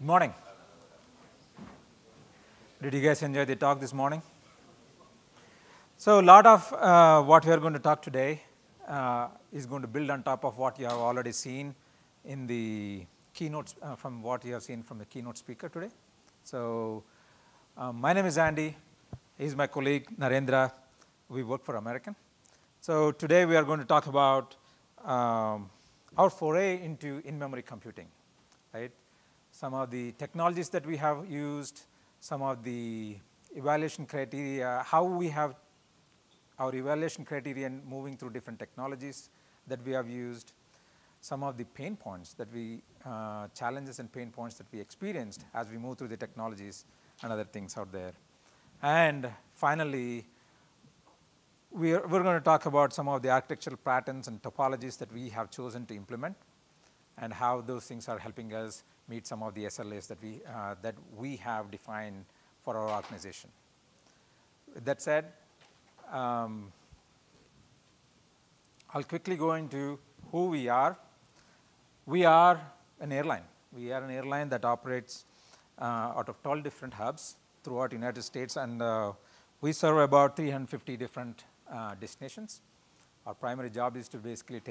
Good morning. Did you guys enjoy the talk this morning? So a lot of what we are going to talk today is going to build on top of what you have already seen in the keynotes, from what you have seen from the keynote speaker today. So my name is Andy. He's my colleague, Narendra. We work for American. So today we are going to talk about our foray into in-memory computing, right? Some of the technologies that we have used, some of the evaluation criteria, how we have our evaluation criterion moving through different technologies that we have used, some of the pain points that we, challenges and pain points that we experienced as we move through the technologies and other things out there. And finally, we're going to talk about some of the architectural patterns and topologies that we have chosen to implement and how those things are helping us meet some of the SLAs that we have defined for our organization. With that said, I'll quickly go into who we are. We are an airline. We are an airline that operates out of 12 different hubs throughout the United States, and we serve about 350 different destinations. Our primary job is to basically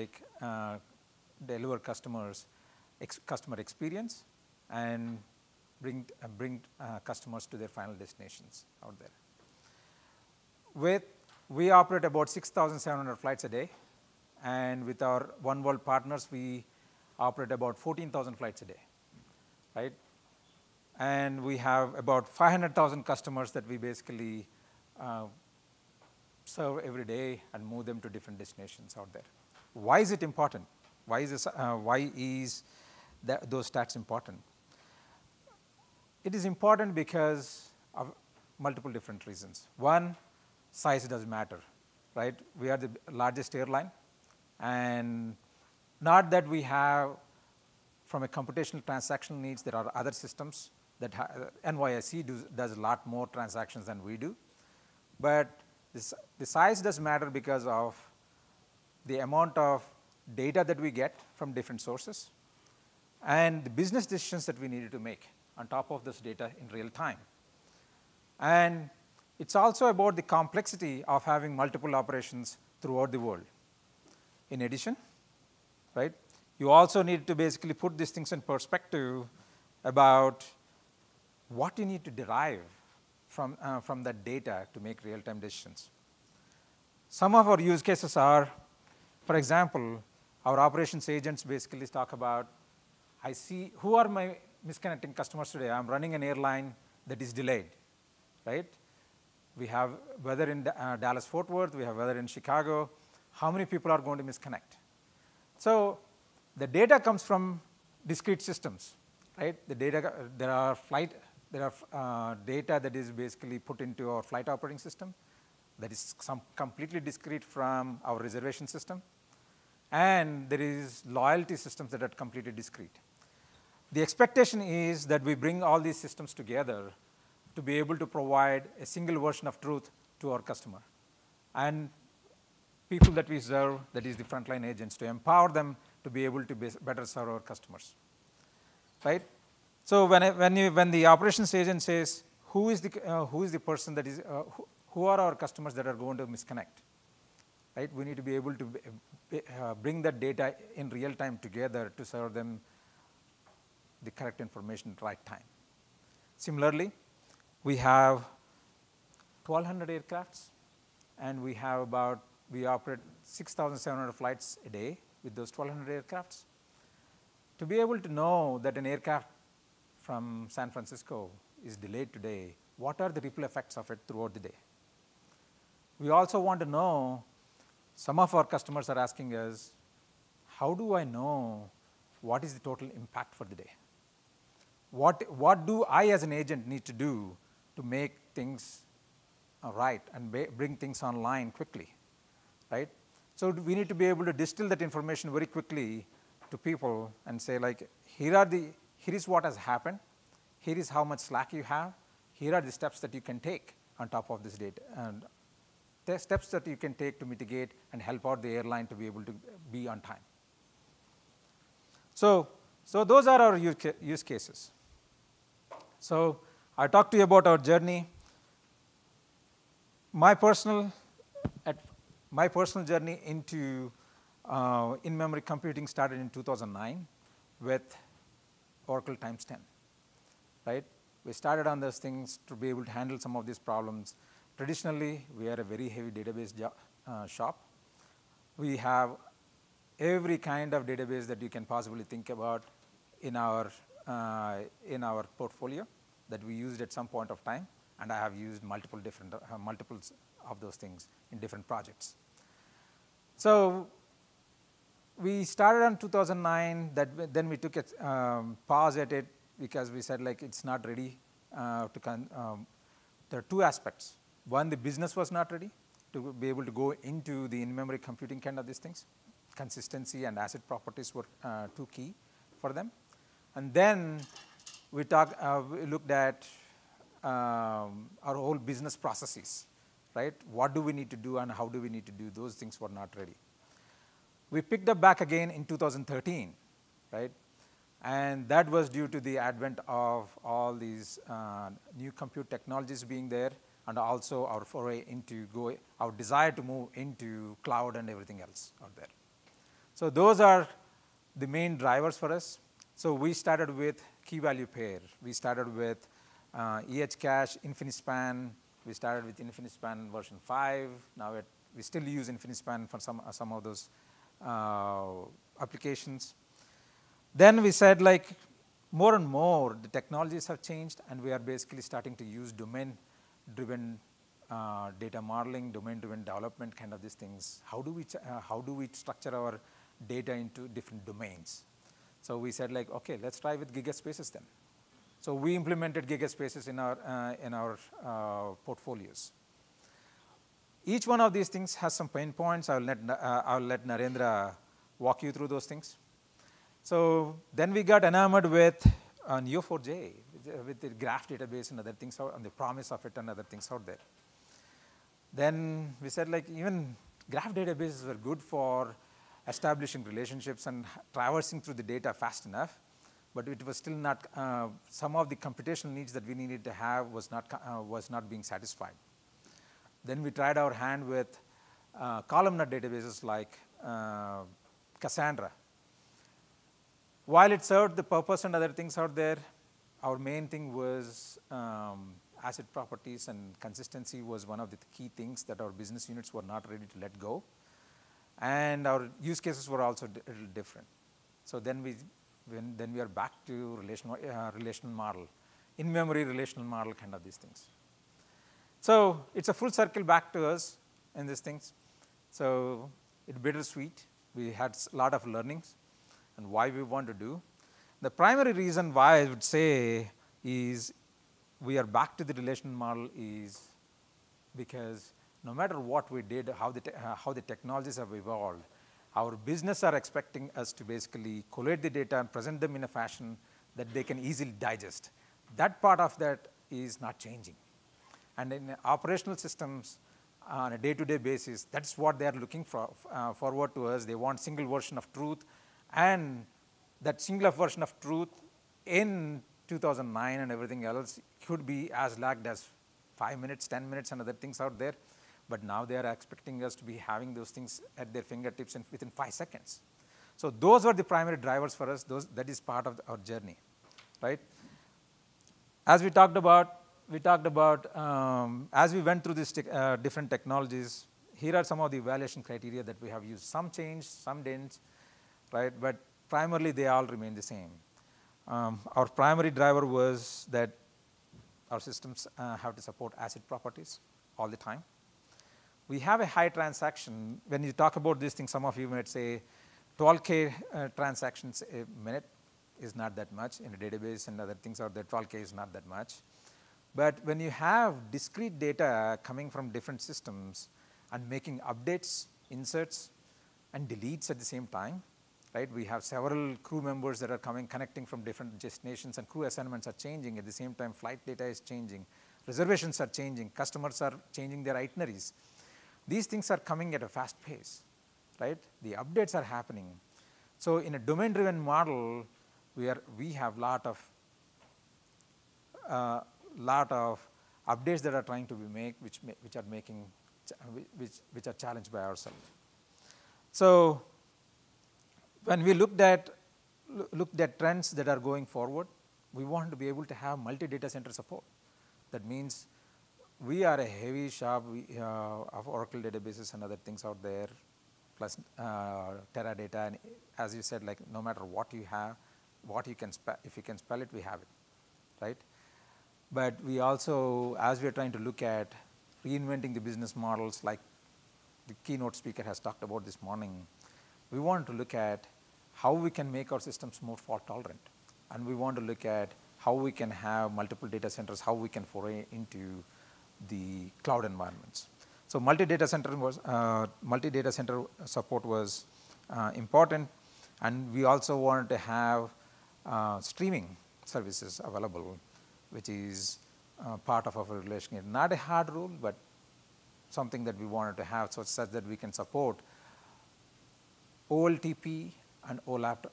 deliver customer experience and bring customers to their final destinations out there. We operate about 6,700 flights a day, and with our One World partners, we operate about 14,000 flights a day, right? And we have about 500,000 customers that we basically serve every day and move them to different destinations out there. Why is it important? Why is those stats important? It is important because of multiple different reasons. One, size does matter, right? We are the largest airline, and not that we have, from a computational transactional needs, there are other systems that NYSE does a lot more transactions than we do, but the size does matter because of the amount of data that we get from different sources and the business decisions that we needed to make on top of this data in real time. And it's also about the complexity of having multiple operations throughout the world. In addition, right, you also need to basically put these things in perspective about what you need to derive from that data to make real-time decisions. Some of our use cases are, for example, our operations agents basically talk about, I see who are my misconnecting customers today. I'm running an airline that is delayed, right? We have weather in Dallas-Fort Worth, we have weather in Chicago. How many people are going to misconnect? So the data comes from discrete systems, right? The data, there are data that is basically put into our flight operating system that is completely discrete from our reservation system. And there is loyalty systems that are completely discrete. The expectation is that we bring all these systems together to be able to provide a single version of truth to our customer. And people that we serve, that is the frontline agents, to empower them to be able to better serve our customers, right? So when the operations agent says, who is the person that is, who are our customers that are going to misconnect, right? We need to be able to bring that data in real time together to serve them the correct information at the right time. Similarly, we have 1,200 aircrafts, and we operate 6,700 flights a day with those 1,200 aircrafts. To be able to know that an aircraft from San Francisco is delayed today, what are the ripple effects of it throughout the day? We also want to know, some of our customers are asking us, how do I know what is the total impact for the day? What do I as an agent need to do to make things right and bring things online quickly, right? So we need to be able to distill that information very quickly to people and say, like, here is what has happened, here is how much slack you have, here are the steps that you can take on top of this data, and the steps that you can take to mitigate and help out the airline to be able to be on time. So those are our use cases. So I talked to you about our journey. My personal journey into in-memory computing started in 2009 with Oracle times 10, right? We started on those things to be able to handle some of these problems. Traditionally, we are a very heavy database shop. We have every kind of database that you can possibly think about in our portfolio that we used at some point of time, and I have used multiples of those things in different projects. So we started on 2009. Then we took a pause at it because we said like it's not ready there are two aspects. One, the business was not ready to be able to go into the in-memory computing kind of these things. Consistency and asset properties were too key for them. And then we looked at our whole business processes, right? What do we need to do and how do we need to do? Those things were not ready. We picked up back again in 2013, right? And that was due to the advent of all these new compute technologies being there, and also our foray into our desire to move into cloud and everything else out there. So those are the main drivers for us. So we started with key value pair. We started with cache, InfiniSpan. We started with InfiniSpan version 5. Now we still use InfiniSpan for some of those applications. Then we said like more and more the technologies have changed, and we are basically starting to use domain-driven data modeling, domain-driven development kind of these things. How do we structure our data into different domains? So we said like, okay, let's try with gigaspaces then. So we implemented gigaspaces in our portfolios. Each one of these things has some pain points. I'll let Narendra walk you through those things. So then we got enamored with Neo4j, with the graph database and other things, and the promise of it and other things out there. Then we said like even graph databases were good for establishing relationships and traversing through the data fast enough, but it was still not, some of the computational needs that we needed to have was not being satisfied. Then we tried our hand with columnar databases like Cassandra. While it served the purpose and other things out there, our main thing was asset properties, and consistency was one of the key things that our business units were not ready to let go. And our use cases were also a little different. So then we are back to relational model, in-memory relational model kind of these things. So it's a full circle back to us in these things. So it's bittersweet. We had a lot of learnings and why we want to do. The primary reason why I would say is we are back to the relational model is because no matter what we did, how the technologies have evolved, our business are expecting us to basically collate the data and present them in a fashion that they can easily digest. That part of that is not changing. And in operational systems, on a day-to-day basis, that's what they are looking for, forward to us. They want single version of truth, and that single version of truth in 2009 and everything else could be as lagged as 5 minutes, 10 minutes, and other things out there. But now they are expecting us to be having those things at their fingertips within 5 seconds. So those were the primary drivers for us. That is part of our journey, right? As we talked about, as we went through these different technologies, here are some of the evaluation criteria that we have used. Some changed, some didn't, right? But primarily, they all remain the same. Our primary driver was that our systems have to support asset properties all the time. We have a high transaction. When you talk about these things, some of you might say 12K transactions a minute is not that much in a database, and other things out there, 12K is not that much. But when you have discrete data coming from different systems and making updates, inserts, and deletes at the same time, right? We have several crew members that are connecting from different destinations, and crew assignments are changing. At the same time, flight data is changing. Reservations are changing. Customers are changing their itineraries. These things are coming at a fast pace, right? The updates are happening. So in a domain-driven model, we have a lot of lot of updates that are trying to be made, which are challenged by ourselves. So when we looked at trends that are going forward, we want to be able to have multi-data center support. That means we are a heavy shop of Oracle databases and other things out there, plus Teradata, and as you said, like no matter what you have, what you can spell, if you can spell it, we have it, right? But we also, as we are trying to look at reinventing the business models, like the keynote speaker has talked about this morning, we want to look at how we can make our systems more fault tolerant, and we want to look at how we can have multiple data centers, how we can foray into the cloud environments. So multi-data center support was important, and we also wanted to have streaming services available, which is part of our relationship. Not a hard rule, but something that we wanted to have, so such that we can support OLTP and OLAP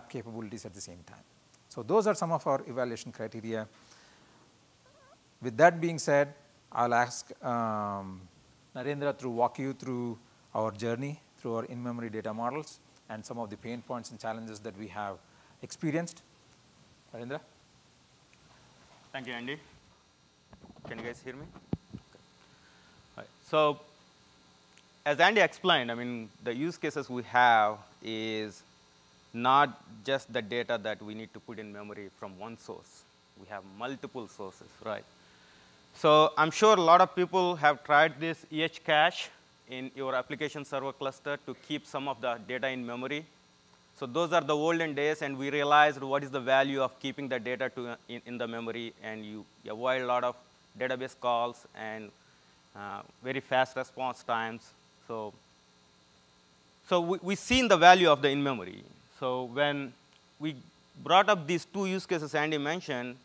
capabilities at the same time. So those are some of our evaluation criteria. With that being said, I'll ask Narendra to walk you through our journey through our in-memory data models and some of the pain points and challenges that we have experienced. Narendra? Thank you, Andy. Can you guys hear me? Okay. All right. So as Andy explained, I mean, the use cases we have is not just the data that we need to put in memory from one source. We have multiple sources, right? So I'm sure a lot of people have tried this cache in your application server cluster to keep some of the data in memory. So those are the olden days, and we realized what is the value of keeping the data in the memory, and you avoid a lot of database calls and very fast response times. So we've seen the value of the in-memory. So when we brought up these two use cases Andy mentioned,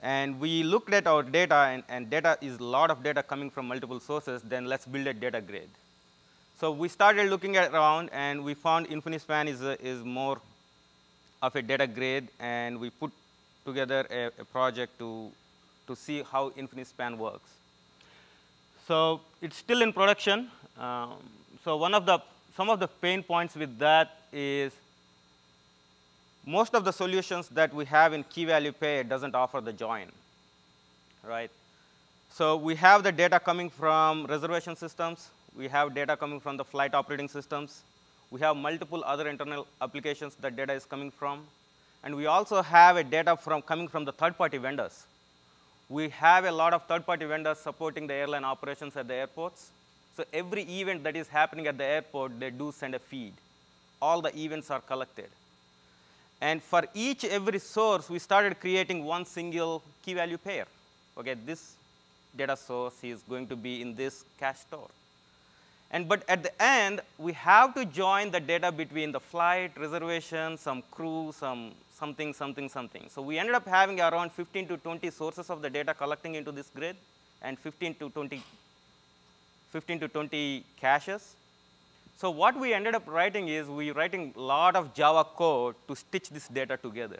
and we looked at our data, and data is a lot of data coming from multiple sources, then let's build a data grid. So we started looking around, and we found InfiniSpan is more of a data grid, and we put together a project to see how InfiniSpan works. So it's still in production. So some of the pain points with that is most of the solutions that we have in key value pair doesn't offer the join, right? So we have the data coming from reservation systems. We have data coming from the flight operating systems. We have multiple other internal applications that data is coming from. And we also have a data coming from the third-party vendors. We have a lot of third-party vendors supporting the airline operations at the airports. So every event that is happening at the airport, they do send a feed. All the events are collected. And for every source, we started creating one single key value pair. Okay, this data source is going to be in this cache store. But at the end, we have to join the data between the flight, reservation, some crew, something. So we ended up having around 15 to 20 sources of the data collecting into this grid, and 15 to 20 caches. So what we ended up writing is we're writing a lot of Java code to stitch this data together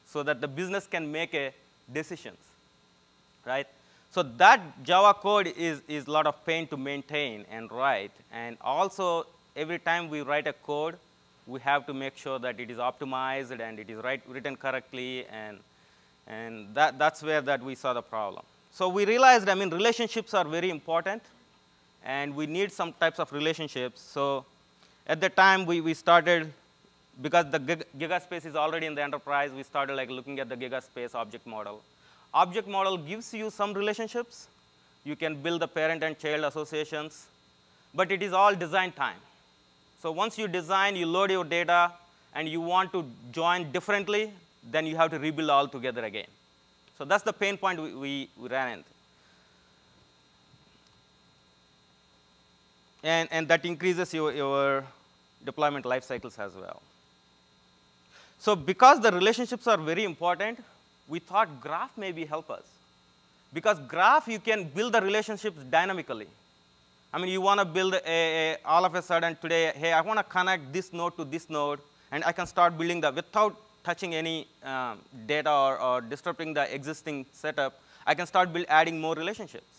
so that the business can make decisions, right? So that Java code is a lot of pain to maintain and write. And also, every time we write a code, we have to make sure that it is optimized and it is written correctly. And that's where we saw the problem. So we realized, I mean, relationships are very important. And we need some types of relationships. So at the time, we started, because the GigaSpace is already in the enterprise, we started looking at the GigaSpace object model. Object model gives you some relationships. You can build the parent and child associations. But it is all design time. So once you design, you load your data, and you want to join differently, then you have to rebuild all together again. So that's the pain point we ran into. And that increases your deployment life cycles as well. So because the relationships are very important, we thought graph maybe help us. Because graph, you can build the relationships dynamically. I mean, you want to build all of a sudden today, hey, I want to connect this node to this node, and I can start building that without touching any data or disrupting the existing setup, I can start adding more relationships.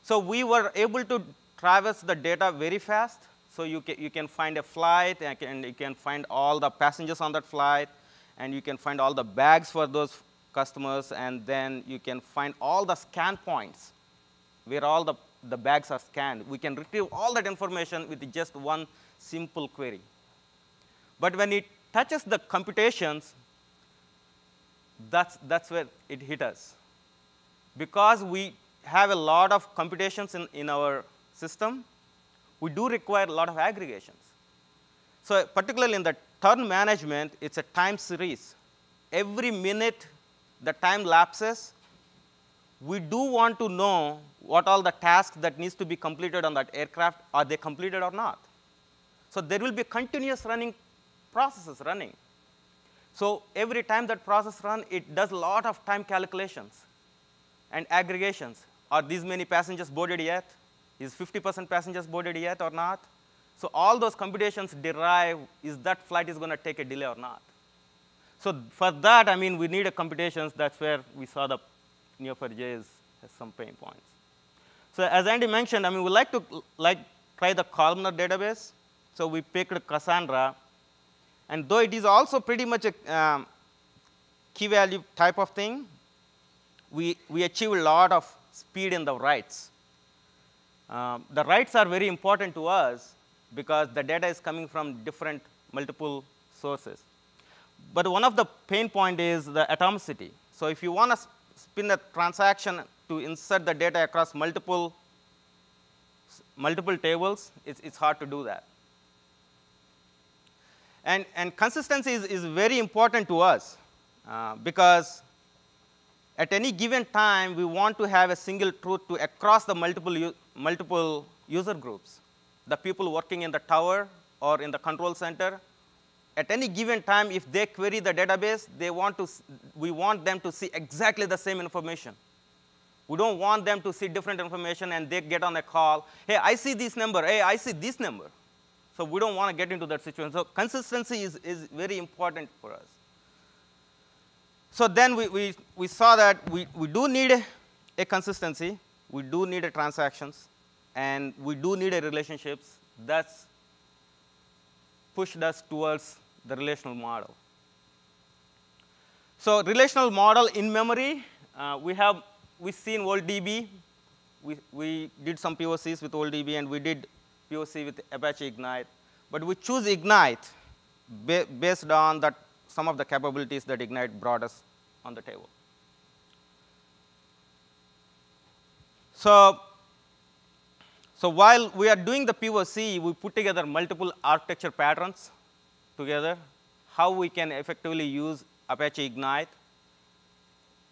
So we were able to traverse the data very fast. So you can find a flight, and you can find all the passengers on that flight, and you can find all the bags for those customers, and then you can find all the scan points where all the bags are scanned. We can retrieve all that information with just one simple query. But when it touches the computations, that's where it hit us. Because we have a lot of computations in our system, we do require a lot of aggregations. So particularly in the turn management, it's a time series. Every minute the time lapses, we do want to know what all the tasks that needs to be completed on that aircraft, are they completed or not. So there will be continuous running processes running. So every time that process runs, it does a lot of time calculations and aggregations. Are these many passengers boarded yet? Is 50% passengers boarded yet or not? So all those computations derive, is that flight is going to take a delay or not? So for that, I mean, we need a computations. That's where we saw the Neo4j has some pain points. So as Andy mentioned, I mean, we like to try the columnar database. So we picked Cassandra. And though it is also pretty much a key value type of thing, we achieve a lot of speed in the writes. The writes are very important to us because the data is coming from multiple sources. But one of the pain point is the atomicity. So if you want to spin a transaction to insert the data across multiple tables, it's hard to do that. And consistency is very important to us because at any given time, we want to have a single truth to across the multiple user groups. The people working in the tower or in the control center, at any given time, if they query the database, we want them to see exactly the same information. We don't want them to see different information and they get on a call, hey, I see this number, hey, I see this number. So we don't want to get into that situation. So consistency is very important for us. So then we saw that we do need a consistency, we do need a transactions, and we do need a relationships. That's pushed us towards the relational model. So relational model in memory, we seen OldDB. We did some POCs with OldDB, and we did POC with Apache Ignite. But we choose Ignite based on some of the capabilities that Ignite brought us on the table. So while we are doing the POC, we put together multiple architecture patterns together, how we can effectively use Apache Ignite,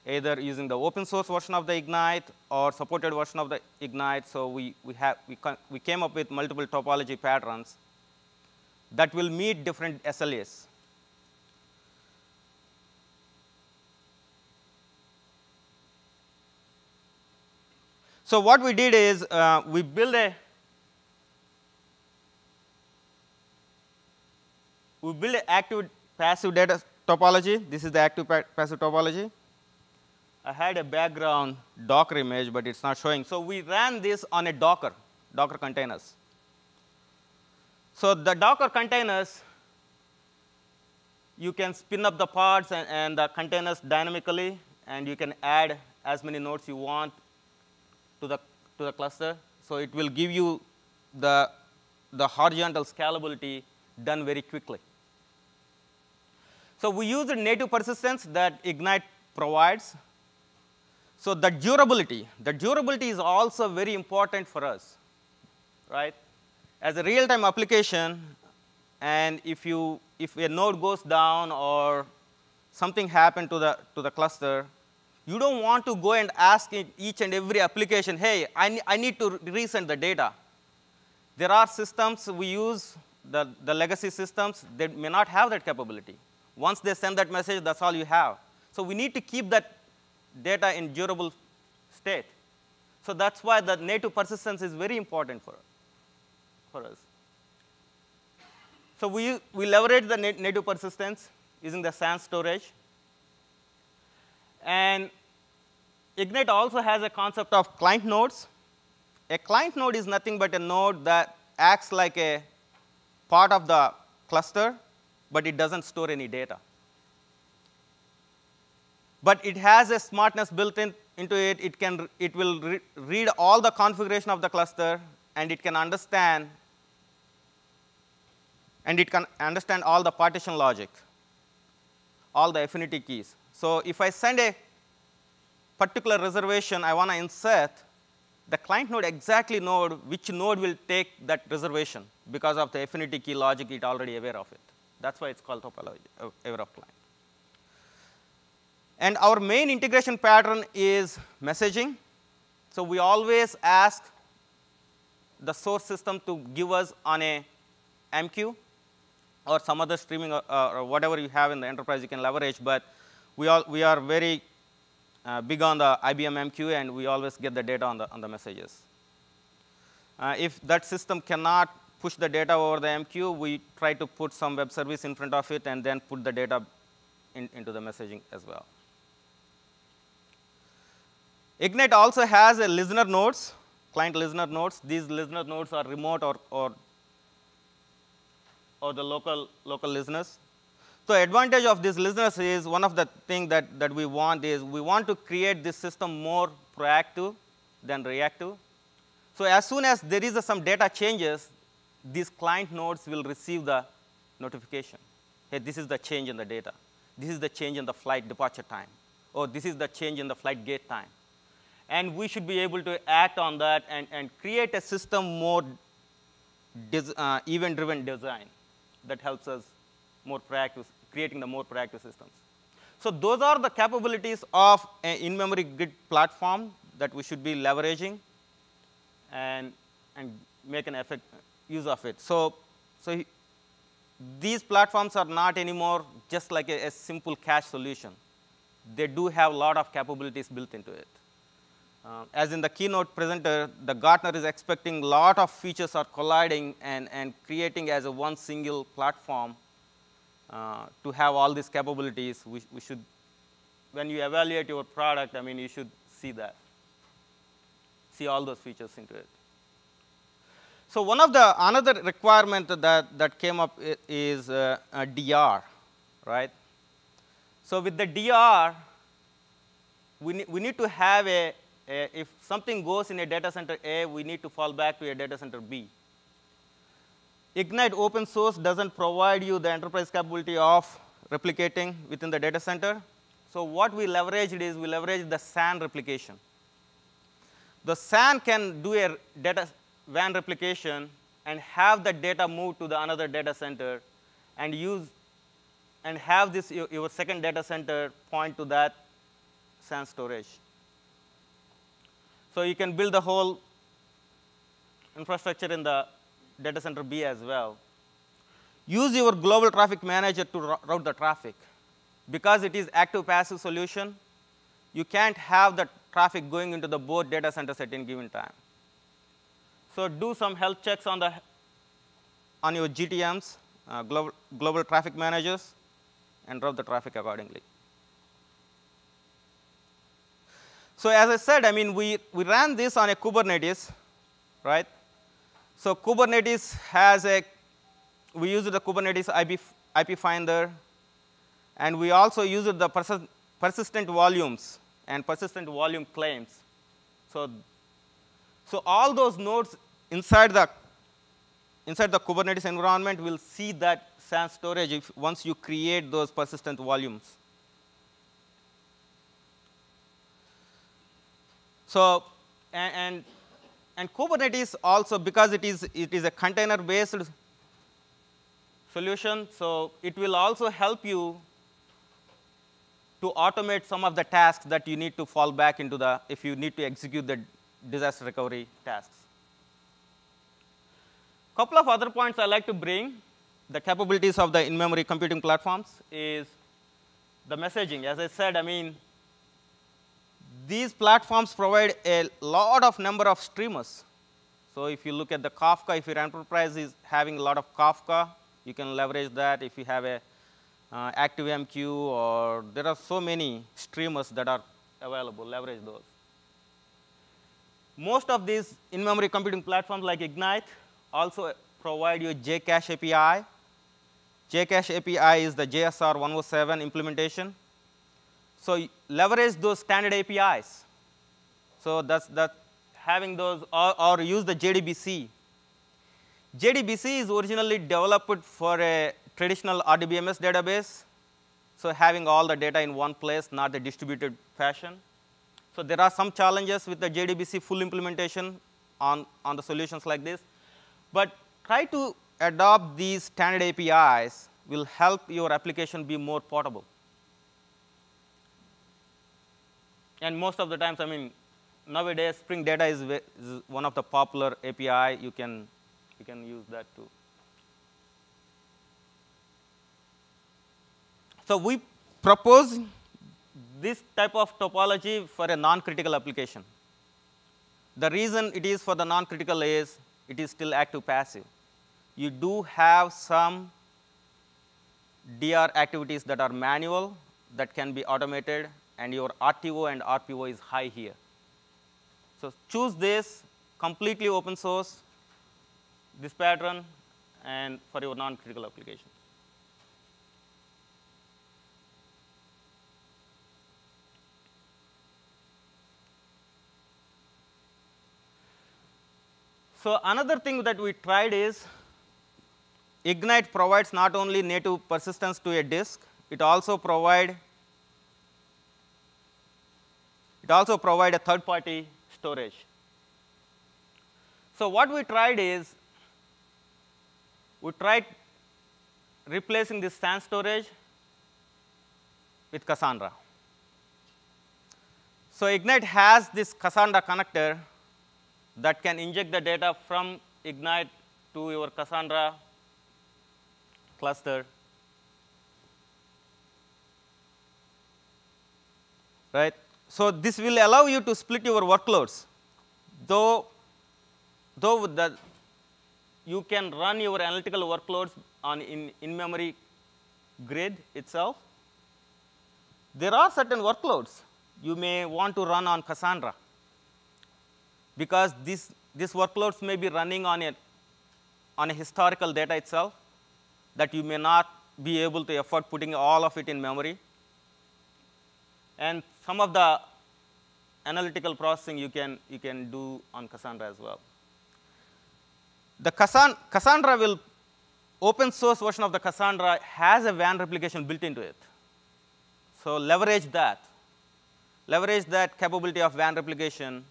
either using the open source version of the Ignite or supported version of the Ignite. So we came up with multiple topology patterns that will meet different SLAs. So what we did is we built an active passive data topology. This is the active passive topology. I had a background Docker image, but it's not showing. So we ran this on a Docker containers. So the Docker containers, you can spin up the pods and the containers dynamically, and you can add as many nodes you want to the cluster. So it will give you the horizontal scalability done very quickly. So we use the native persistence that Ignite provides. So the durability is also very important for us, right? As a real-time application, and if a node goes down or something happened to the cluster, you don't want to go and ask each and every application, hey, I need to resend the data. There are systems we use, the legacy systems, they may not have that capability. Once they send that message, that's all you have. So we need to keep that data in durable state. So that's why the native persistence is very important for us. So we leverage the native persistence. using the SAN storage. And Ignite also has a concept of client nodes. A client node is nothing but a node that acts like a part of the cluster, but it doesn't store any data. But it has a smartness built into it. It will read all the configuration of the cluster, and it can understand all the partition logic, all the affinity keys. So if I send a particular reservation I want to insert, the client node exactly knows which node will take that reservation because of the affinity key logic it already aware of it. That's why it's called topology, aware of client. And our main integration pattern is messaging. So we always ask the source system to give us on a MQ or some other streaming or whatever you have in the enterprise you can leverage. But we are very big on the IBM MQ, and we always get the data on the messages. If that system cannot push the data over the MQ, we try to put some web service in front of it and then put the data into the messaging as well. Ignite also has a listener nodes, client listener nodes. These listener nodes are remote or the local listeners. So advantage of these listeners is one of the things that we want is we want to create this system more proactive than reactive. So as soon as there is some data changes, these client nodes will receive the notification. Hey, this is the change in the data. This is the change in the flight departure time. Or this is the change in the flight gate time. And we should be able to act on that and create a system more event-driven design that helps us more proactive, creating the more proactive systems. So those are the capabilities of an in-memory grid platform that we should be leveraging and make an use of it. So these platforms are not anymore just like a simple cache solution. They do have a lot of capabilities built into it. As in the keynote presenter, the Gartner is expecting a lot of features are colliding and creating as a one single platform to have all these capabilities. We should, when you evaluate your product, I mean, you should see that, see all those features into it. So one of the another requirement that came up is a DR, right? So with the DR, we need to have if something goes in a data center A, we need to fall back to a data center B. Ignite open source doesn't provide you the enterprise capability of replicating within the data center. So what we leveraged is we leveraged the SAN replication. The SAN can do a data WAN replication and have the data move to the another data center and have this your second data center point to that SAN storage. So you can build the whole infrastructure in the data center B as well. Use your global traffic manager to route the traffic. Because it is active-passive solution, you can't have the traffic going into the both data centers at any given time. So do some health checks on your GTMs, global traffic managers, and route the traffic accordingly. So as I said, I mean, we ran this on a Kubernetes, right? So Kubernetes has we used the Kubernetes IP Finder, and we also used the persistent volumes and persistent volume claims. So all those nodes inside the Kubernetes environment will see that SAN storage once you create those persistent volumes. So and Kubernetes also, because it is a container-based solution, so it will also help you to automate some of the tasks that you need to fall back into if you need to execute the disaster recovery tasks. Couple of other points I like to bring, the capabilities of the in-memory computing platforms is the messaging. As I said, I mean, these platforms provide a lot of number of streamers. So if you look at the Kafka, if your enterprise is having a lot of Kafka, you can leverage that. If you have ActiveMQ, or there are so many streamers that are available. Leverage those. Most of these in-memory computing platforms like Ignite also provide you JCache API. JCache API is the JSR 107 implementation. So leverage those standard APIs. So that's having those, or use the JDBC. JDBC is originally developed for a traditional RDBMS database. So having all the data in one place, not the distributed fashion. So there are some challenges with the JDBC full implementation on the solutions like this. But try to adopt these standard APIs will help your application be more portable. And most of the times, I mean, nowadays, Spring Data is one of the popular API. You can use that too. So we propose this type of topology for a non-critical application. The reason it is for the non-critical is it is still active passive. You do have some DR activities that are manual that can be automated, and your RTO and RPO is high here. So choose this completely open source, this pattern, and for your non-critical applications. So another thing that we tried is Ignite provides not only native persistence to a disk, it also provide a third-party storage. So what we tried is, we tried replacing this SAN storage with Cassandra. So Ignite has this Cassandra connector that can inject the data from Ignite to your Cassandra cluster. Right? So this will allow you to split your workloads. Though you can run your analytical workloads on in-memory grid itself, there are certain workloads you may want to run on Cassandra, because these workloads may be running on a historical data itself that you may not be able to afford putting all of it in memory. And some of the analytical processing you can do on Cassandra as well. The Cassandra open source version of the Cassandra has a WAN replication built into it. So leverage that. Leverage that capability of WAN replication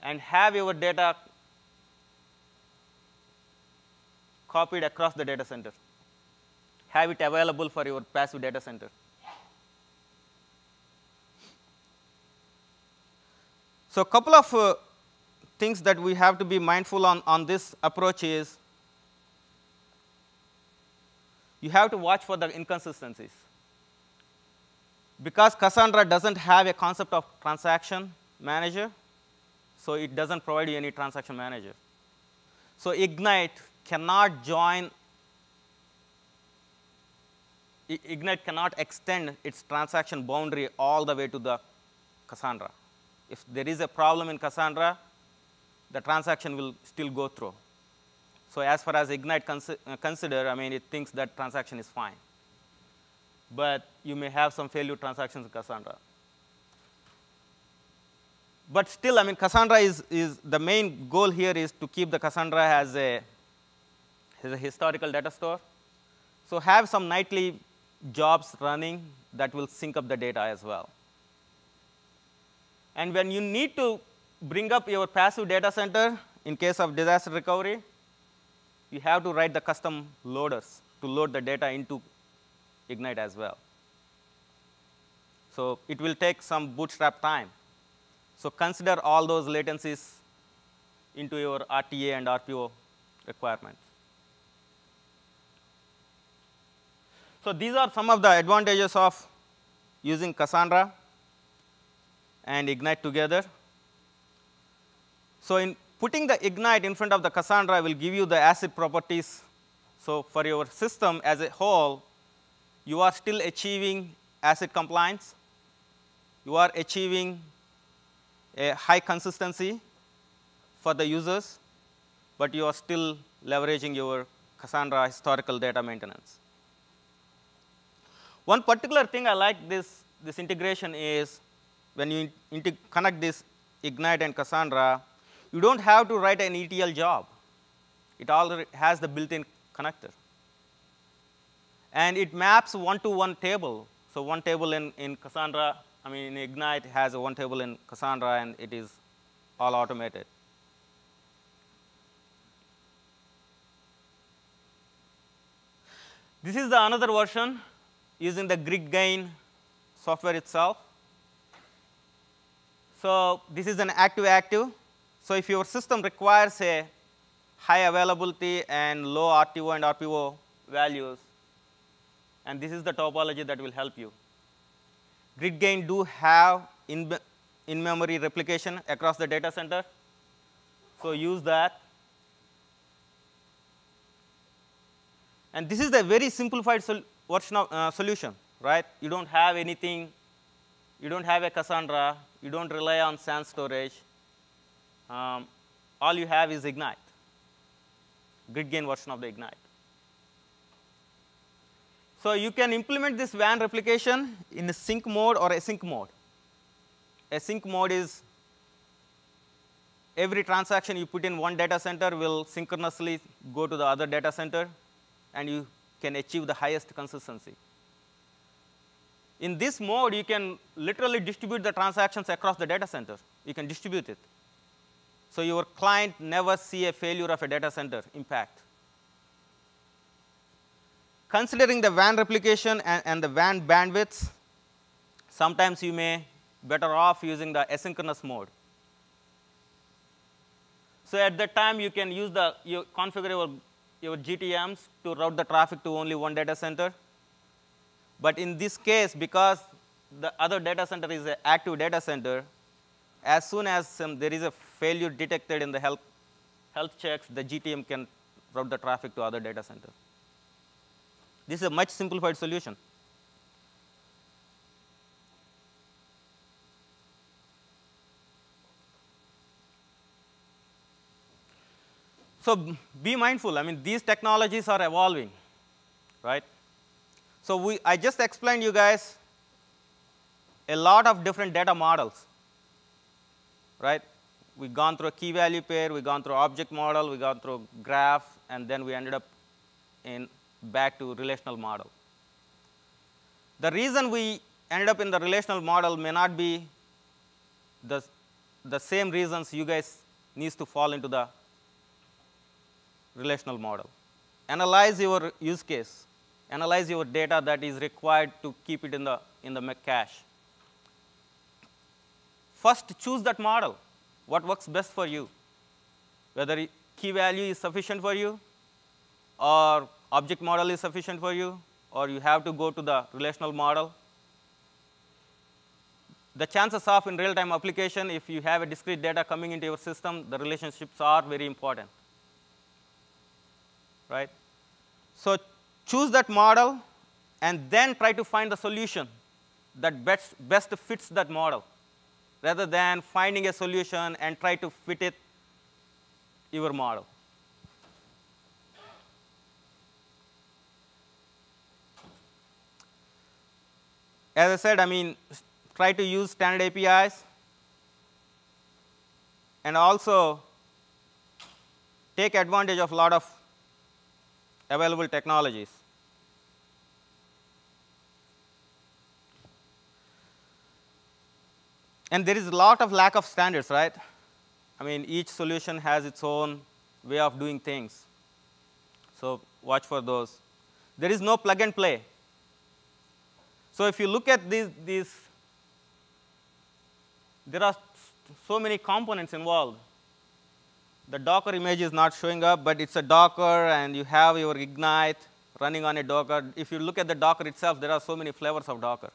and have your data copied across the data center. Have it available for your passive data center. So a couple of things that we have to be mindful on this approach is, you have to watch for the inconsistencies. Because Cassandra doesn't have a concept of transaction manager, so it doesn't provide you any transaction manager. So Ignite cannot extend its transaction boundary all the way to the Cassandra. If there is a problem in Cassandra, the transaction will still go through. So as far as Ignite consider, I mean, it thinks that transaction is fine. But you may have some failure transactions in Cassandra. But still, I mean, Cassandra is the main goal here is to keep the Cassandra as a historical data store. So have some nightly jobs running that will sync up the data as well. And when you need to bring up your passive data center in case of disaster recovery, you have to write the custom loaders to load the data into Ignite as well. So it will take some bootstrap time. So consider all those latencies into your RTA and RPO requirements. So these are some of the advantages of using Cassandra and Ignite together. So in putting the Ignite in front of the Cassandra will give you the ACID properties. So for your system as a whole, you are still achieving asset compliance. You are achieving a high consistency for the users, but you are still leveraging your Cassandra historical data maintenance. One particular thing I like this integration is when you connect this Ignite and Cassandra, you don't have to write an ETL job. It already has the built-in connector. And it maps one-to-one table. So one table in Cassandra, in Ignite has a one table in Cassandra, and it is all automated. This is the another version using the grid gain software itself. So this is an active-active. So if your system requires a high availability and low RTO and RPO values, and this is the topology that will help you. Grid gain do have in-memory replication across the data center, so use that. And this is the very simplified version of solution, right? You don't have anything. You don't have a Cassandra. You don't rely on SAN storage. All you have is Ignite, grid gain version of the Ignite. So you can implement this WAN replication in a sync mode or async mode. Async mode is every transaction you put in one data center will synchronously go to the other data center, and you can achieve the highest consistency. In this mode, you can literally distribute the transactions across the data center. You can distribute it. So your client never see a failure of a data center impact. Considering the WAN replication and the WAN bandwidths, sometimes you may better off using the asynchronous mode. So at that time, you can use you configure your GTMs to route the traffic to only one data center. But in this case, because the other data center is an active data center, as soon as there is a failure detected in the health checks, the GTM can route the traffic to other data center. This is a much simplified solution. So be mindful. These technologies are evolving, right? So I just explained you guys a lot of different data models, right? We've gone through a key value pair, we've gone through object model, we've gone through graph, and then we ended up back to relational model. The reason we ended up in the relational model may not be the same reasons you guys need to fall into the relational model. Analyze your use case. Analyze your data that is required to keep it in the cache. First, choose that model. What works best for you? Whether key value is sufficient for you, or object model is sufficient for you, or you have to go to the relational model. The chances of in real-time application, if you have a discrete data coming into your system, the relationships are very important, right? So choose that model, and then try to find the solution that best fits that model, rather than finding a solution and try to fit it your model. As I said, try to use standard APIs, and also take advantage of a lot of available technologies. And there is a lot of lack of standards, right? Each solution has its own way of doing things. So watch for those. There is no plug and play. So if you look at these, there are so many components involved. The Docker image is not showing up, but it's a Docker, and you have your Ignite running on a Docker. If you look at the Docker itself, there are so many flavors of Docker.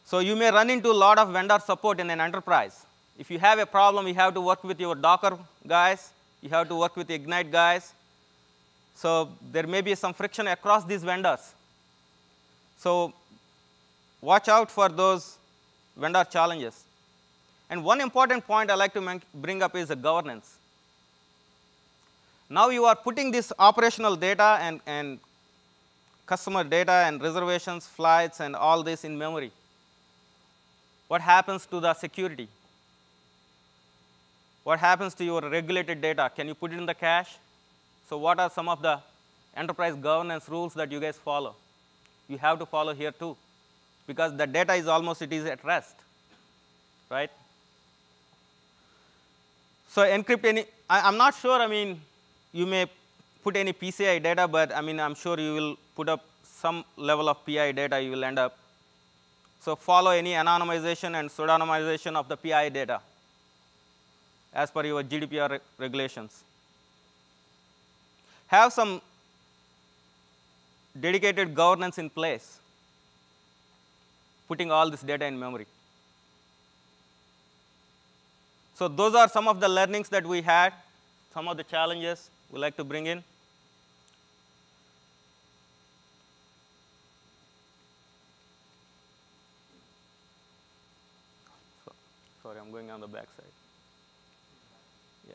So you may run into a lot of vendor support in an enterprise. If you have a problem, you have to work with your Docker guys. You have to work with the Ignite guys. So there may be some friction across these vendors. So watch out for those vendor challenges. And one important point I like to bring up is the governance. Now you are putting this operational data and customer data and reservations, flights, and all this in memory. What happens to the security? What happens to your regulated data? Can you put it in the cache? So what are some of the enterprise governance rules that you guys follow? You have to follow here too, because the data is almost, it is at rest, right? So encrypt any, I'm not sure, I mean, you may put any PCI data, but I mean, I'm sure you will put up some level of PI data you will end up. So follow any anonymization and pseudonymization of the PI data as per your GDPR regulations. Have some dedicated governance in place, putting all this data in memory. So those are some of the learnings that we had, some of the challenges we like to bring in. Sorry, I'm going on the back side. Yeah.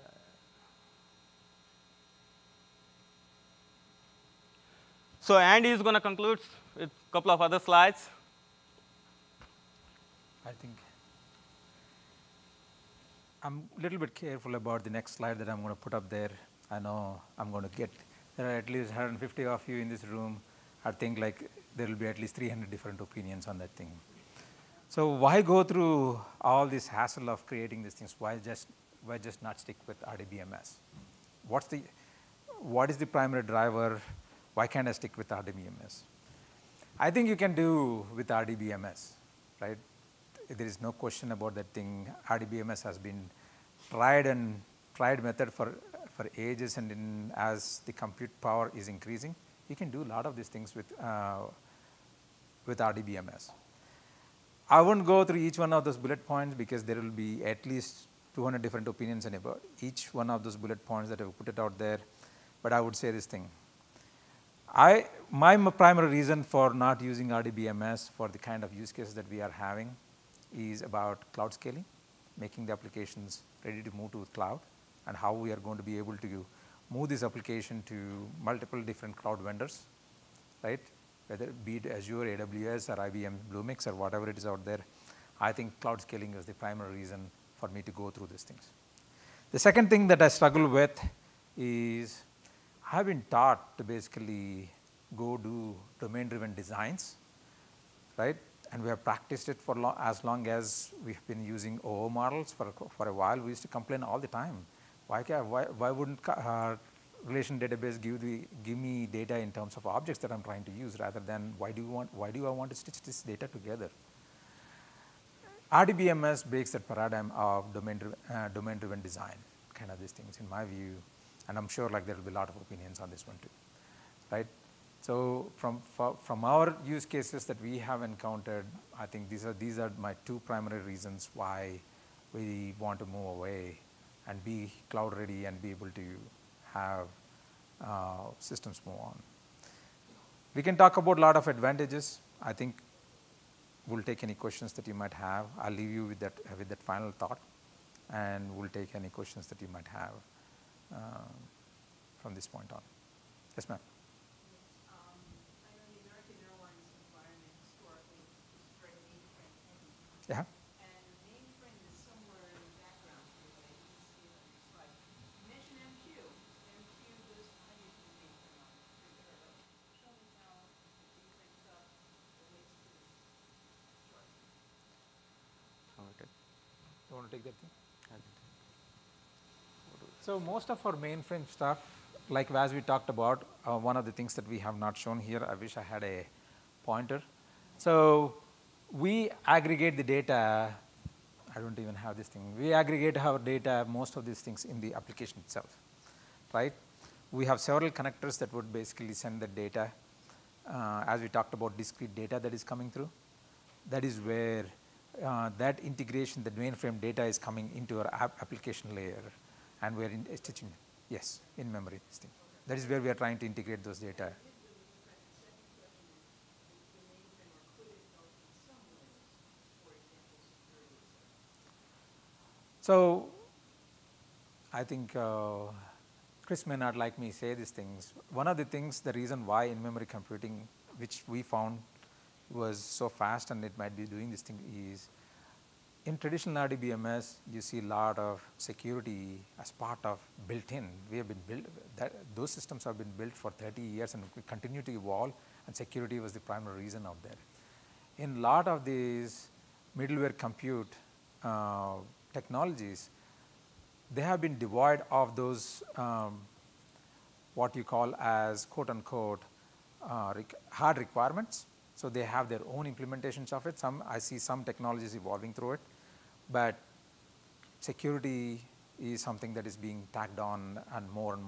So Andy is going to conclude with a couple of other slides. I think I'm a little bit careful about the next slide that I'm going to put up there. I know I'm going to get, there are at least 150 of you in this room. I think like there will be at least 300 different opinions on that thing. So why go through all this hassle of creating these things? Why just not stick with RDBMS? What is the primary driver? Why can't I stick with RDBMS? I think you can do with RDBMS, right? There is no question about that thing. RDBMS has been tried method for ages, and as the compute power is increasing, you can do a lot of these things with RDBMS. I won't go through each one of those bullet points because there will be at least 200 different opinions about each one of those bullet points that I've put it out there. But I would say this thing. My primary reason for not using RDBMS for the kind of use cases that we are having is about cloud scaling, making the applications ready to move to cloud, and how we are going to be able to move this application to multiple different cloud vendors, right? Whether it be Azure, AWS, or IBM Bluemix, or whatever it is out there. I think cloud scaling is the primary reason for me to go through these things. The second thing that I struggle with is I've been taught to basically go do domain-driven designs, right? And we have practiced it for as long as we've been using OO models for a while. We used to complain all the time. Why wouldn't relation database give me data in terms of objects that I'm trying to use, rather than why do I want to stitch this data together? RDBMS breaks that paradigm of domain-driven design, kind of these things in my view, and I'm sure like there will be a lot of opinions on this one too, right? So from our use cases that we have encountered, I think these are my two primary reasons why we want to move away and be cloud ready and be able to have systems move on. We can talk about a lot of advantages. I think we'll take any questions that you might have. I'll leave you with that final thought, and we'll take any questions that you might have from this point on. Yes, ma'am. Yeah. And mainframe is somewhere in the background here, but I didn't see it on your slide. You mentioned MQ. MQ goes behind you from the mainframe on it. Pretty good. Show me how the mainframe stuff relates to this short. Okay. You want to take that thing? So most of our mainframe stuff, like as we talked about, one of the things that we have not shown here, I wish I had a pointer. So we aggregate the data. I don't even have this thing. We aggregate our data, most of these things in the application itself, right? We have several connectors that would basically send the data. As we talked about discrete data that is coming through, that is where that integration, the mainframe data is coming into our application layer, and we're stitching it. Yes, in memory, this thing. That is where we are trying to integrate those data. So I think Chris may not like me say these things. One of the things, the reason why in-memory computing, which we found was so fast and it might be doing this thing, is in traditional RDBMS, you see a lot of security as part of built-in. We have been built, those systems have been built for 30 years and we continue to evolve, and security was the primary reason out there. In a lot of these middleware compute technologies, they have been devoid of those what you call as quote unquote hard requirements. So they have their own implementations of it. I see some technologies evolving through it, but security is something that is being tacked on and more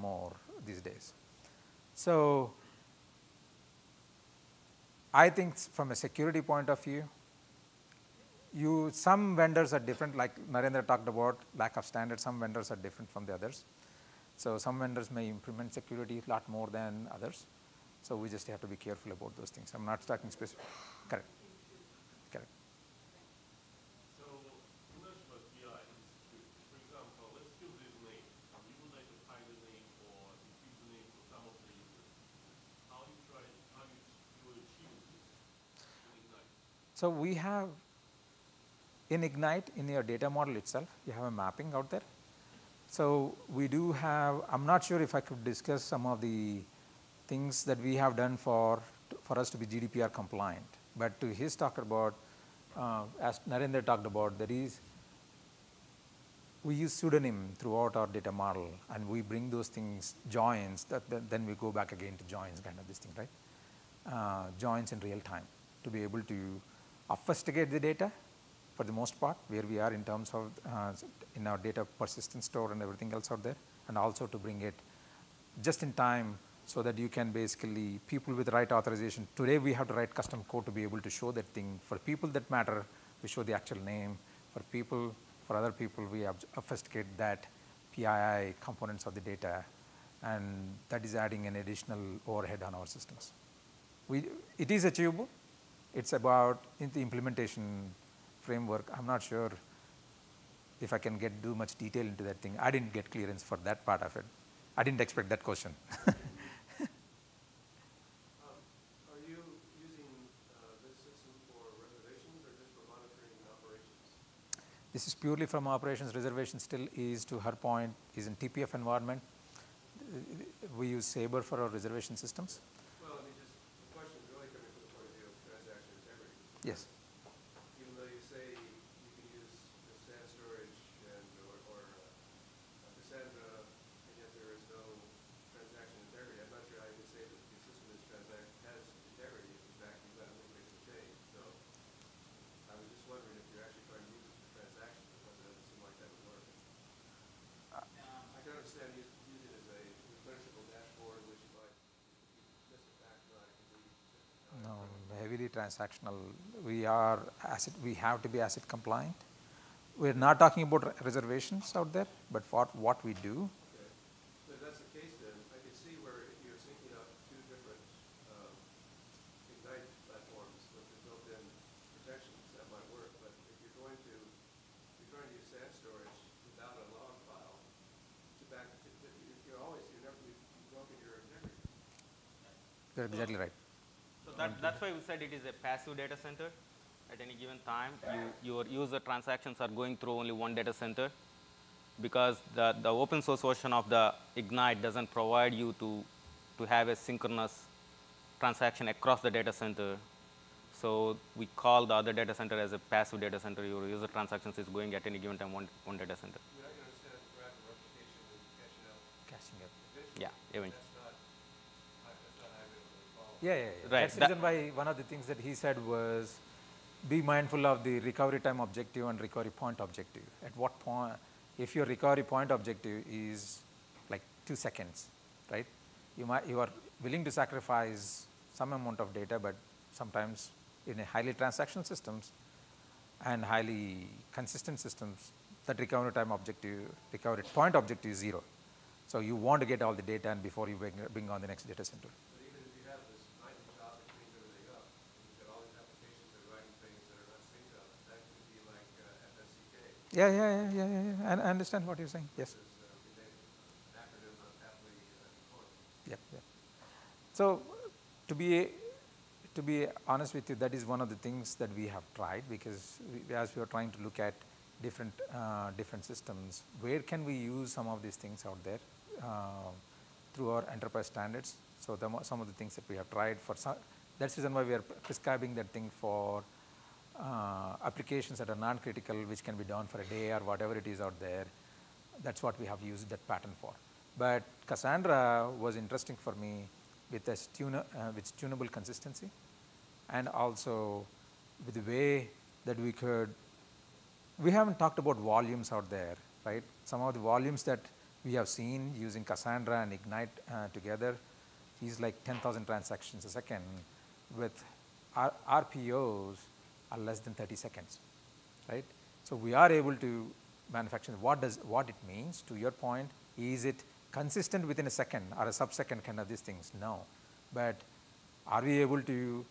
these days. So I think from a security point of view, some vendors are different, like Narendra talked about lack of standards. Some vendors are different from the others. So some vendors may implement security a lot more than others. So we just have to be careful about those things. I'm not talking specific. Correct. Correct. So you mentioned about BI and security. For example, let's give this name. You would like to hide the name or increase the name for some of the users. How you will achieve this in Ignite? So we have in Ignite, in your data model itself, you have a mapping out there. So we do have, I'm not sure if I could discuss some of the things that we have done for us to be GDPR compliant. But to his talk about, as Narendra talked about, we use pseudonym throughout our data model, and we bring those things, joins, then we go back again to joins, kind of this thing, right? Joins in real time to be able to obfuscate the data for the most part, where we are in terms of in our data persistence store and everything else out there, and also to bring it just in time so that you can basically, people with the right authorization, today we have to write custom code to be able to show that thing. For people that matter, we show the actual name. For other people, we obfuscate that PII components of the data, and that is adding an additional overhead on our systems. It is achievable. It's about in the implementation framework. I'm not sure if I can do much detail into that thing. I didn't get clearance for that part of it. I didn't expect that question. Are you using this system for reservations or just for monitoring operations? This is purely from operations. Reservation still is, to her point, is in TPF environment. We use Sabre for our reservation systems. Well, the question is really coming from the point of view of transaction integrity. Yes. Even though you say you can use the SAN storage or Cassandra, and yet there is no transaction integrity, I'm not sure how you can say that the system has integrity if in fact you've got a little bit of change. So I was just wondering if you're actually trying to use it for transactions, because it doesn't seem like that would work. I can understand using it as a replenishable dashboard, which you might, if you miss a fact, it can be different. No, heavily transactional. We have to be asset compliant. We're not talking about reservations out there, but for what we do. Okay. So if that's the case, then I can see where if you're syncing up two different Ignite platforms with the built-in protections, that might work. But if you're trying to use SAN storage without a log file to back, you're broken your integrity. You're exactly right. So that's why we said it is a passive data center. At any given time, your user transactions are going through only one data center, because the open source version of the Ignite doesn't provide you to have a synchronous transaction across the data center. So we call the other data center as a passive data center. Your user transactions is going at any given time one data center. I can understand rapid replication and Catching up. Yeah, eventually. That's not how we follow. Yeah. Right. That's the reason why one of the things that he said was be mindful of the recovery time objective and recovery point objective. At what point, if your recovery point objective is like 2 seconds, right? You are willing to sacrifice some amount of data, but sometimes in a highly transactional systems and highly consistent systems, that recovery point objective is 0. So you want to get all the data and before you bring on the next data center. But even if you have this binding job that cleans everything up, and you've got all these applications that are writing things that are not synced up, that could be like FSCK. Yeah. I understand what you're saying. Yes. Yep. So to be honest with you, that is one of the things that we have tried, because as we are trying to look at different systems, where can we use some of these things out there through our enterprise standards. So some of the things that we have tried for some, that's the reason why we are prescribing that thing for applications that are non-critical, which can be done for a day or whatever it is out there. That's what we have used that pattern for. But Cassandra was interesting for me with with tunable consistency, and also with the way that we haven't talked about volumes out there, right? Some of the volumes that we have seen using Cassandra and Ignite together is like 10,000 transactions a second, with RPOs are less than 30 seconds, right? So we are able to manufacture. What it means, to your point, is it consistent within a second or a sub-second kind of these things? No. But are we able to,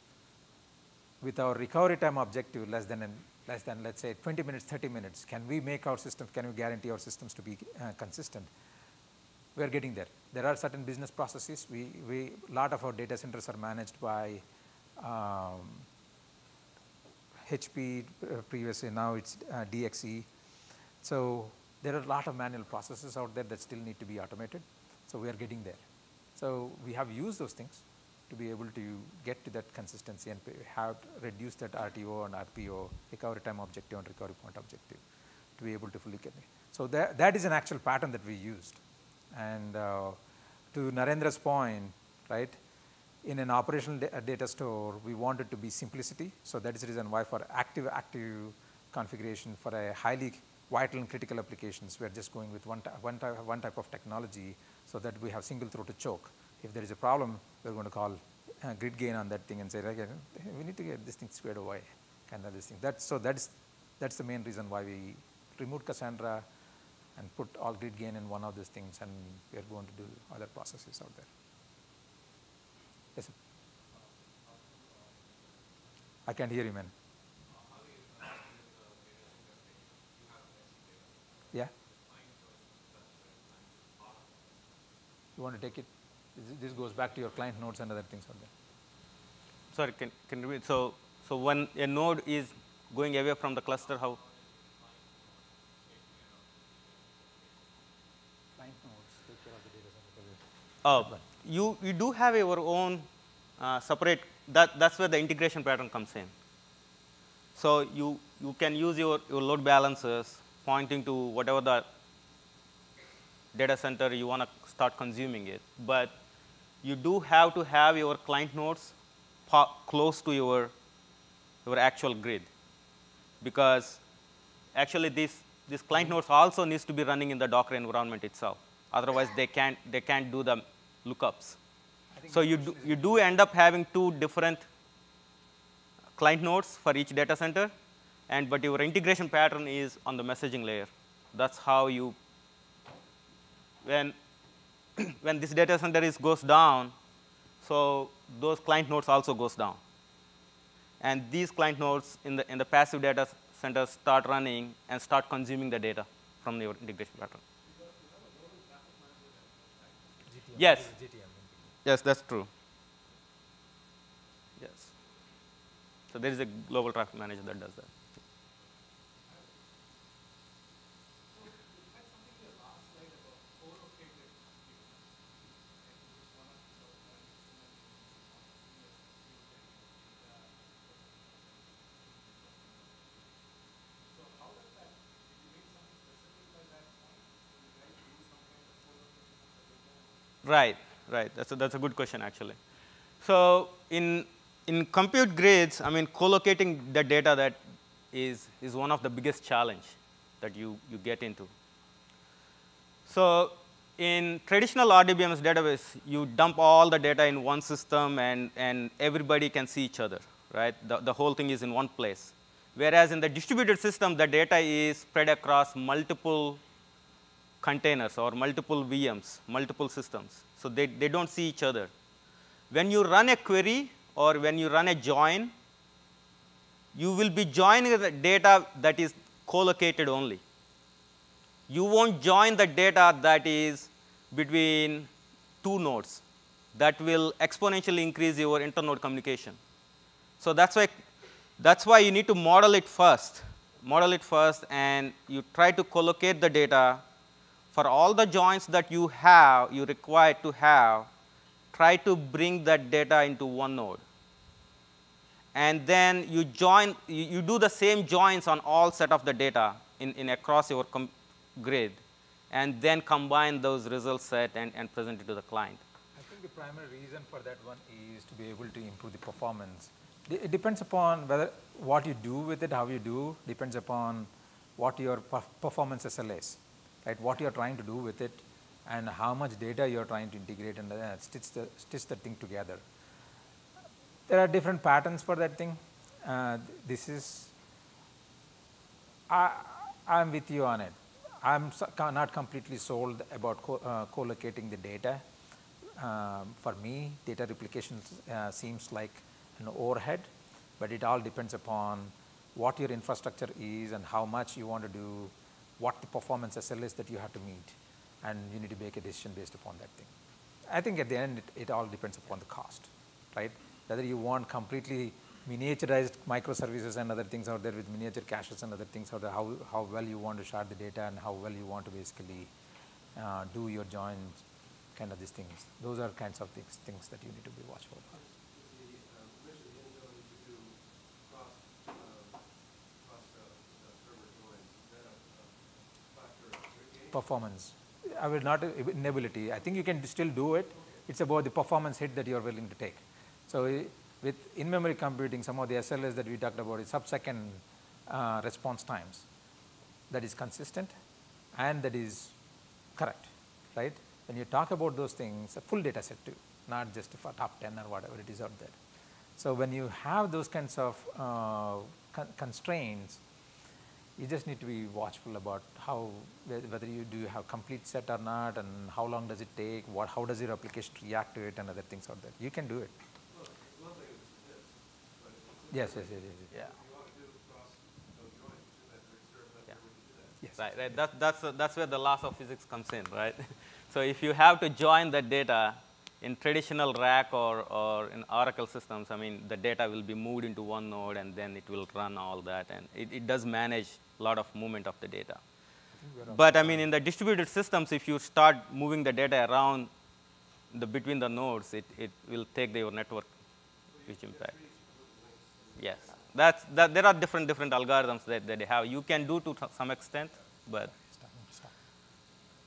with our recovery time objective less than let's say 20 minutes, 30 minutes, can we make our systems, can we guarantee our systems to be consistent? We are getting there. There are certain business processes. A lot of our data centers are managed by HP previously, now it's DXE. So there are a lot of manual processes out there that still need to be automated. So we are getting there. So we have used those things to be able to get to that consistency and have reduced that RTO and RPO, recovery time objective and recovery point objective, to be able to fully get it. So that is an actual pattern that we used. And to Narendra's point, right, in an operational data store, we wanted to be simplicity. So that is the reason why for active configuration for a highly vital and critical applications, we are just going with one type of technology, so that we have single throat to choke. If there is a problem, we're going to call grid gain on that thing and say, okay, we need to get this thing squared away, kind of this thing. That's the main reason why we removed Cassandra and put all grid gain in one of these things, and we are going to do other processes out there. Yes, sir. I can't hear you, man. Yeah? You want to take it? This goes back to your client nodes and other things out there. Sorry, can you read? So when a node is going away from the cluster, how? Client nodes take care of the data center. You do have your own separate, that's where the integration pattern comes in. So you can use your load balancers pointing to whatever the data center you want to start consuming it. But you do have to have your client nodes close to your actual grid, because actually these client nodes also needs to be running in the Docker environment itself. Otherwise, they can't do the lookups. So you do end up having two different client nodes for each data center, but your integration pattern is on the messaging layer. That's how you, when this data center goes down, so those client nodes also goes down. And these client nodes in the passive data center start running and start consuming the data from your integration pattern. GTM. Yes. GTM. Yes, that's true. Yes. So there is a global traffic manager that does that. Right. That's a good question, actually. So in compute grids, I mean, co-locating the data that is one of the biggest challenge that you get into. So in traditional RDBMS database, you dump all the data in one system, and everybody can see each other, right? The whole thing is in one place. Whereas in the distributed system, the data is spread across multiple containers or multiple VMs, multiple systems. So they don't see each other. When you run a query or when you run a join, you will be joining the data that is co-located only. you won't join the data that is between two nodes. That will exponentially increase your internode communication. So that's why you need to model it first. Model it first, and you try to collocate the data for all the joins that you require to have. Try to bring that data into one node. And then you do the same joins on all set of the data in across your grid, and then combine those result set and present it to the client. I think the primary reason for that one is to be able to improve the performance. It depends upon what you do with it, how you do, depends upon what your performance SLA is, right? What you are trying to do with it, and how much data you are trying to integrate and stitch the thing together. There are different patterns for that thing. I'm with you on it. I'm not completely sold about co-locating the data. For me, data replication seems like an overhead, but it all depends upon what your infrastructure is and how much you want to do, what the performance SLAs that you have to meet, and you need to make a decision based upon that thing. I think at the end, it all depends upon the cost, right? Whether you want completely miniaturized microservices and other things out there with miniature caches and other things out there, how well you want to shard the data and how well you want to basically do your joins, kind of these things. Those are kinds of things that you need to be watchful for. Performance. I will not inability. I think you can still do it. It's about the performance hit that you are willing to take. So with in-memory computing, some of the SLAs that we talked about is sub-second response times. That is consistent and that is correct, right? When you talk about those things, a full data set too, not just for top 10 or whatever it is out there. So when you have those kinds of constraints, you just need to be watchful about whether you do have complete set or not, and how long does it take, how does your application react to it, and other things out there. You can do it. Well, one thing is this, but Yes. Yeah. if you want to do cross join, you have to reserve that when you do that. Yes. Right. That's where the laws of physics comes in, right? So if you have to join the data in traditional rack or in Oracle systems, I mean, the data will be moved into one node and then it will run all that, and it does manage a lot of movement of the data. But I mean, in the distributed systems, if you start moving the data around between the nodes, it will take your network huge impact. Yes, there are different algorithms that they have. You can do to some extent, but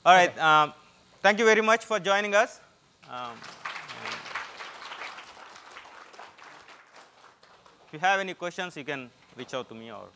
all right. Okay. Thank you very much for joining us. If you have any questions, you can reach out to me or